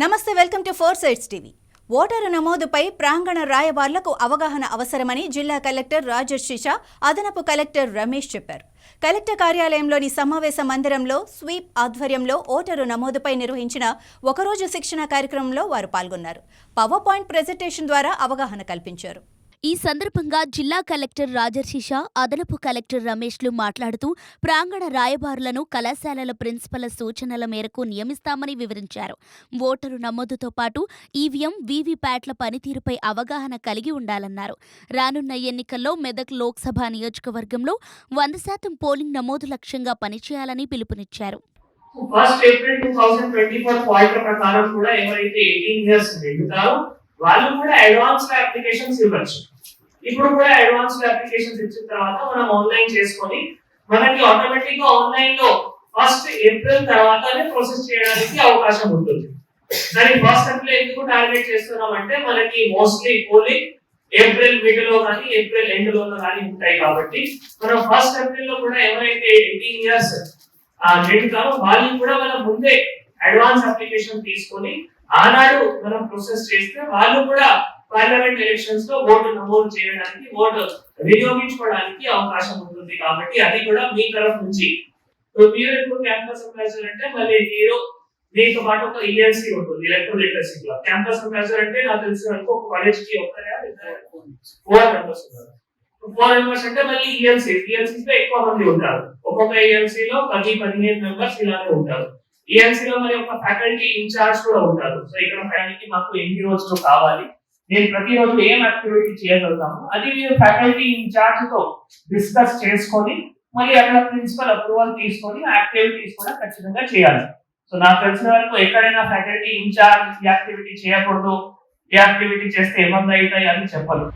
నమస్తే, welcome to 4 sides TV. Voter నమోదుపై ప్రాంగణ రాయబారులకు అవగాహన అవసరమని జిల్లా కలెక్టర్ రాజశేష, అదనపు కలెక్టర్ రమేష్ చెప్పారు. కలెక్టర్ కార్యాలయంలోని సమావేశ మందిరంలో స్వీప్ ఆధ్వర్యంలో ఓటరు నమోదుపై నిర్వహించిన ఒకరోజు శిక్షణ కార్యక్రమంలో వారు పాల్గొన్నారు. పవర్ పాయింట్ ప్రెజెంటేషన్ ద్వారా అవగాహన కల్పించారు. ఈ సందర్భంగా జిల్లా కలెక్టర్ రాజశేష, అదనపు కలెక్టర్ రమేష్లు మాట్లాడుతూ ప్రాంగణ రాయబారులను కళాశాలల ప్రిన్సిపల్ సూచనల మేరకు నియమిస్తామని వివరించారు. ఓటరు నమోదుతో పాటు ఈవీఎం, వీవీప్యాట్ల పనితీరుపై అవగాహన కలిగి ఉండాలన్నారు. రానున్న ఎన్నికల్లో మెదక్ లోక్సభ నియోజకవర్గంలో 100% పోలింగ్ నమోదు లక్ష్యంగా పనిచేయాలని పిలుపునిచ్చారు. ఫస్ట్ ఏప్రిల్ 2024 క్వార్టర్ ప్రకారం కూడా ఎవరైతే 18 ఇయర్స్ నిండుతారో వాళ్ళు కూడా అడ్వాన్స్ అప్లికేషన్స్ ఇవ్వచ్చు. ఇప్పుడు కూడా అడ్వాన్స్ అప్లికేషన్స్ ఇచ్చిన తర్వాత మనం ఆన్లైన్ చేసుకొని మనకి ఆటోమేటిక్ గా ఆన్లైన్ లో ఫస్ట్ ఏప్రిల్ తర్వాతనే ప్రాసెస్ చేయడానికి అవకాశం ఉంటుంది. దాని ఫస్ట్ ఏప్రిల్ ఎందుకు టార్గెట్ చేస్తున్నాం అంటే మనకి మోస్ట్లీ పోలింగ్ ఏప్రిల్ మిడ్ లో కానీ ఏప్రిల్ ఎండ్ లో కానీ ఉంటాయి కాబట్టి మనం ఫస్ట్ ఏప్రిల్ లో కూడా ఎవరైతే 18 ఇయర్స్ నిండుతారో వాళ్ళు కూడా మనం ముందే అడ్వాన్స్ అప్లికేషన్ తీసుకొని ఆనాడు మనం ప్రాసెస్ చేస్తే వాళ్ళు కూడా పార్లమెంట్ ఎలక్షన్స్ లో ఓటు నమోదు చేయడానికి, ఓటు వినియోగించుకోవడానికి అవకాశం ఉంటుంది. కాబట్టి అది కూడా మీ తరఫు నుంచి మీరు ఇప్పుడు క్యాంపస్ అంబాసిడర్ అంటే మళ్ళీ మీతో పాటు ఒక ఈఎన్సీ ఉంటుంది, electoral literacy club. Campus ambassador అంటే నాకు తెలిసిన వరకు ఒక కాలేజ్ కి ఒక్కరే 4 మెంబర్స్ ఉన్నారు. 4 మెంబర్స్ అంటే మళ్ళీ ఈఎన్సీస్ లో ఎక్కువ మంది ఉంటారు. ఒక్కొక్క ఈఎన్సీ లో 10-15 మెంబర్స్ ఇలానే ఉంటారు. ఈఎన్సీ లో మరి ఒక ఫ్యాకల్టీ ఇన్ఛార్జ్ కూడా ఉంటారు. సో ఇక్కడ ఫ్యాకల్టీ మాకు ఎన్ని రోజులు కావాలి, నేను ప్రతిరోజు ఏం యాక్టివిటీ చేయగలుగుతాము, అది మీరు ఫ్యాకల్టీ ఇన్ఛార్జ్ తో డిస్కస్ చేసుకొని మళ్ళీ అక్కడ ప్రిన్సిపల్ అప్రూవల్ తీసుకొని యాక్టివిటీస్ కూడా ఖచ్చితంగా చేయాలి. సో నాకు తెలిసిన వరకు ఎక్కడైనా ఫ్యాకల్టీ ఇన్ఛార్జ్ యాక్టివిటీ చేయకూడదు, ఈ యాక్టివిటీ చేస్తే ఇబ్బంది అవుతాయి అని చెప్పాలి.